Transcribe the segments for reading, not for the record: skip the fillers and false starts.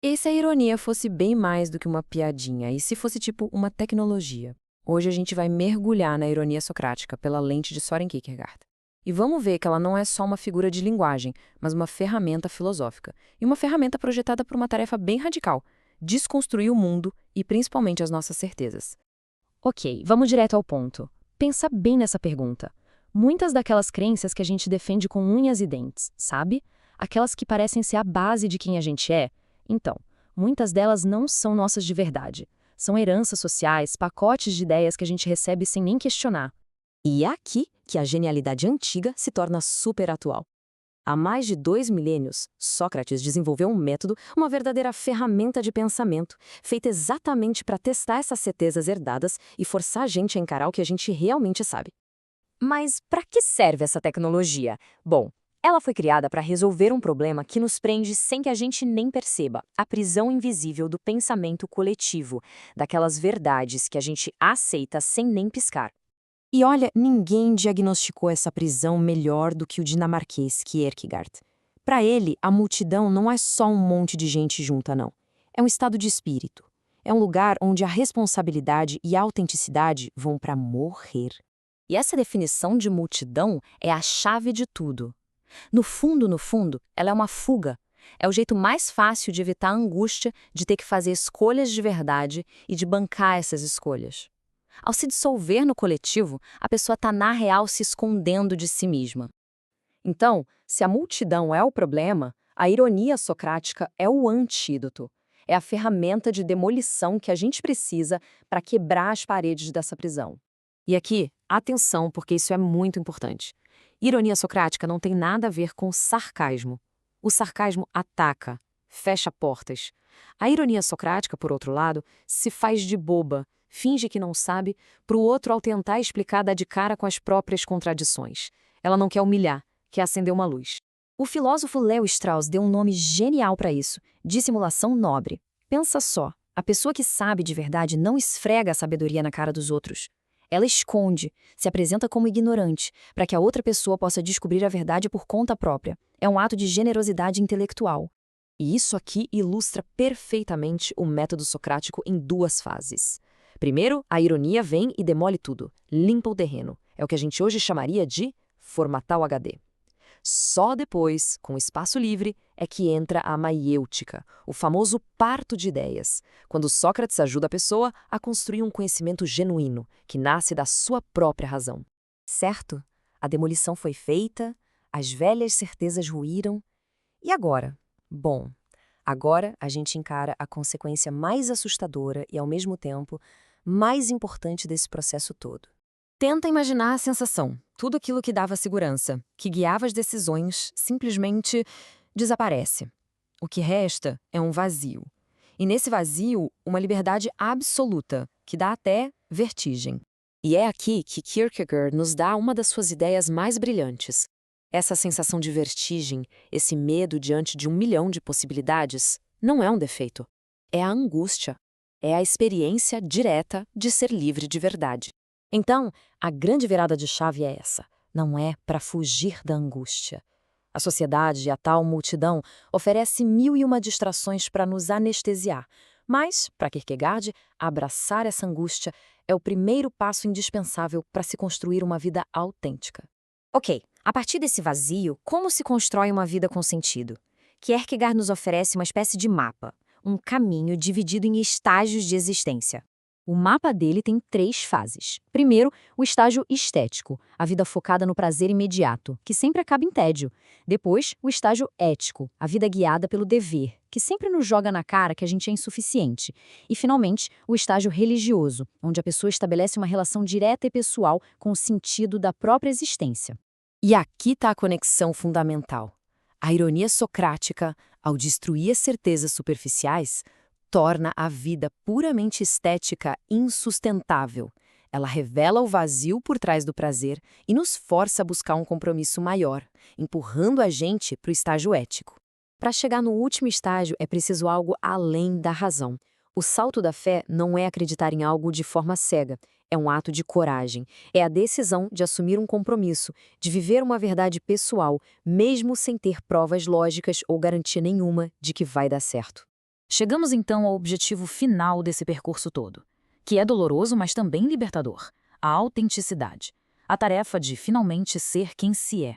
E se a ironia fosse bem mais do que uma piadinha, e se fosse tipo uma tecnologia? Hoje a gente vai mergulhar na ironia socrática pela lente de Soren Kierkegaard. E vamos ver que ela não é só uma figura de linguagem, mas uma ferramenta filosófica. E uma ferramenta projetada por uma tarefa bem radical: desconstruir o mundo e principalmente as nossas certezas. Ok, vamos direto ao ponto. Pensa bem nessa pergunta. Muitas daquelas crenças que a gente defende com unhas e dentes, sabe? Aquelas que parecem ser a base de quem a gente é. Então, muitas delas não são nossas de verdade. São heranças sociais, pacotes de ideias que a gente recebe sem nem questionar. E é aqui que a genialidade antiga se torna super atual. Há mais de 2 milênios, Sócrates desenvolveu um método, uma verdadeira ferramenta de pensamento, feita exatamente para testar essas certezas herdadas e forçar a gente a encarar o que a gente realmente sabe. Mas para que serve essa tecnologia? Bom, ela foi criada para resolver um problema que nos prende sem que a gente nem perceba: a prisão invisível do pensamento coletivo, daquelas verdades que a gente aceita sem nem piscar. E olha, ninguém diagnosticou essa prisão melhor do que o dinamarquês Kierkegaard. Para ele, a multidão não é só um monte de gente junta, não. É um estado de espírito. É um lugar onde a responsabilidade e a autenticidade vão para morrer. E essa definição de multidão é a chave de tudo. No fundo, ela é uma fuga. É o jeito mais fácil de evitar a angústia de ter que fazer escolhas de verdade e de bancar essas escolhas. Ao se dissolver no coletivo, a pessoa está, na real, se escondendo de si mesma. Então, se a multidão é o problema, a ironia socrática é o antídoto. É a ferramenta de demolição que a gente precisa para quebrar as paredes dessa prisão. E aqui, atenção, porque isso é muito importante. Ironia socrática não tem nada a ver com sarcasmo. O sarcasmo ataca, fecha portas. A ironia socrática, por outro lado, se faz de boba, finge que não sabe, para o outro ao tentar explicar dá de cara com as próprias contradições. Ela não quer humilhar, quer acender uma luz. O filósofo Léo Strauss deu um nome genial para isso: dissimulação nobre. Pensa só, a pessoa que sabe de verdade não esfrega a sabedoria na cara dos outros. Ela esconde, se apresenta como ignorante, para que a outra pessoa possa descobrir a verdade por conta própria. É um ato de generosidade intelectual. E isso aqui ilustra perfeitamente o método socrático em duas fases. Primeiro, a ironia vem e demole tudo, limpa o terreno. É o que a gente hoje chamaria de formatar o HD. Só depois, com espaço livre, é que entra a maiêutica, o famoso parto de ideias, quando Sócrates ajuda a pessoa a construir um conhecimento genuíno, que nasce da sua própria razão. Certo? A demolição foi feita, as velhas certezas ruíram. E agora? Bom, agora a gente encara a consequência mais assustadora e, ao mesmo tempo, mais importante desse processo todo. Tenta imaginar a sensação. Tudo aquilo que dava segurança, que guiava as decisões, simplesmente desaparece. O que resta é um vazio. E nesse vazio, uma liberdade absoluta, que dá até vertigem. E é aqui que Kierkegaard nos dá uma das suas ideias mais brilhantes. Essa sensação de vertigem, esse medo diante de 1 milhão de possibilidades, não é um defeito. É a angústia. É a experiência direta de ser livre de verdade. Então, a grande virada de chave é essa. Não é para fugir da angústia. A sociedade e a tal multidão oferece 1001 distrações para nos anestesiar. Mas, para Kierkegaard, abraçar essa angústia é o primeiro passo indispensável para se construir uma vida autêntica. Ok, a partir desse vazio, como se constrói uma vida com sentido? Kierkegaard nos oferece uma espécie de mapa, um caminho dividido em estágios de existência. O mapa dele tem 3 fases. Primeiro, o estágio estético, a vida focada no prazer imediato, que sempre acaba em tédio. Depois, o estágio ético, a vida guiada pelo dever, que sempre nos joga na cara que a gente é insuficiente. E, finalmente, o estágio religioso, onde a pessoa estabelece uma relação direta e pessoal com o sentido da própria existência. E aqui está a conexão fundamental. A ironia socrática, ao destruir as certezas superficiais, torna a vida puramente estética insustentável. Ela revela o vazio por trás do prazer e nos força a buscar um compromisso maior, empurrando a gente para o estágio ético. Para chegar no último estágio é preciso algo além da razão. O salto da fé não é acreditar em algo de forma cega, é um ato de coragem. É a decisão de assumir um compromisso, de viver uma verdade pessoal, mesmo sem ter provas lógicas ou garantia nenhuma de que vai dar certo. Chegamos então ao objetivo final desse percurso todo, que é doloroso, mas também libertador: a autenticidade, a tarefa de finalmente ser quem se é.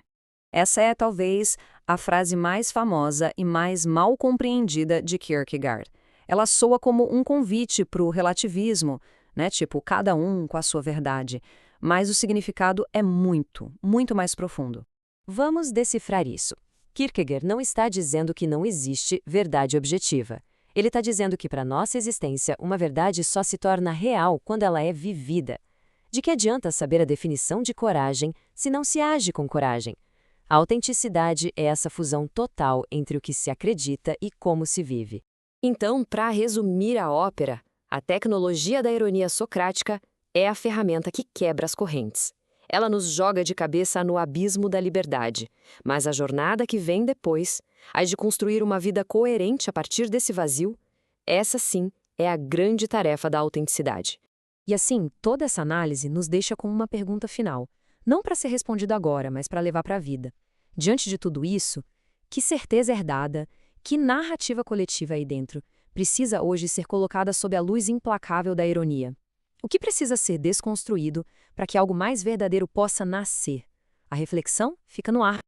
Essa é, talvez, a frase mais famosa e mais mal compreendida de Kierkegaard. Ela soa como um convite para o relativismo, né? Tipo, cada um com a sua verdade. Mas o significado é muito, muito mais profundo. Vamos decifrar isso. Kierkegaard não está dizendo que não existe verdade objetiva. Ele está dizendo que, para nossa existência, uma verdade só se torna real quando ela é vivida. De que adianta saber a definição de coragem se não se age com coragem? A autenticidade é essa fusão total entre o que se acredita e como se vive. Então, para resumir a ópera, a tecnologia da ironia socrática é a ferramenta que quebra as correntes. Ela nos joga de cabeça no abismo da liberdade, mas a jornada que vem depois, a de construir uma vida coerente a partir desse vazio, essa sim é a grande tarefa da autenticidade. E assim, toda essa análise nos deixa com uma pergunta final, não para ser respondida agora, mas para levar para a vida. Diante de tudo isso, que certeza herdada, que narrativa coletiva aí dentro precisa hoje ser colocada sob a luz implacável da ironia? O que precisa ser desconstruído para que algo mais verdadeiro possa nascer? A reflexão fica no ar.